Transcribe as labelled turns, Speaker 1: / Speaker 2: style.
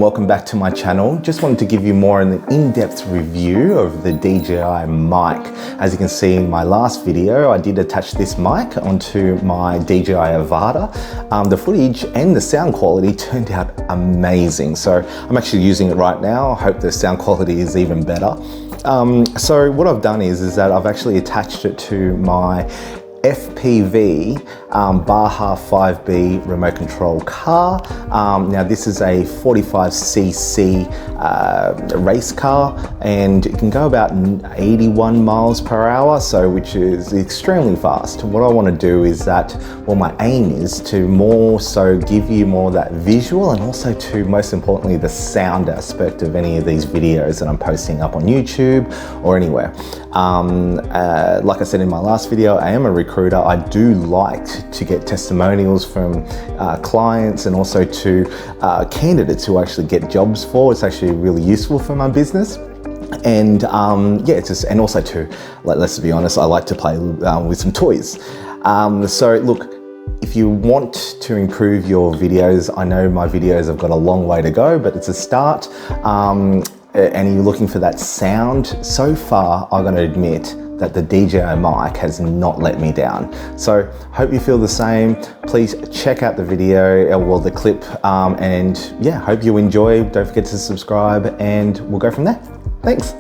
Speaker 1: Welcome back to my channel. Just wanted to give you more an in-depth review of the DJI Mic. As you can see in my last video, I did attach this mic onto my DJI Avata. The footage and the sound quality turned out amazing. So I'm actually using it right now. I hope the sound quality is even better. So what I've done is that I've actually attached it to my FPV Baja 5B remote control car. Now this is a 45cc race car, and it can go about 81 miles per hour, so which is extremely fast. What I want to do is that, well, my aim is to more so give you more of that visual, and also to, most importantly, the sound aspect of any of these videos that I'm posting up on YouTube or anywhere. Like I said in my last video, I am a recruiter. I do like to get testimonials from clients, and also to candidates who actually get jobs for. It's actually really useful for my business. And yeah, it's just, and also to, let's be honest, I like to play with some toys. So look, if you want to improve your videos, I know my videos have got a long way to go, but it's a start. And you're looking for that sound, so far I'm going to admit that the DJI Mic has not let me down. So hope you feel the same. Please check out the video, well, the clip, and yeah, hope you enjoy. Don't forget to subscribe, and we'll go from there. Thanks.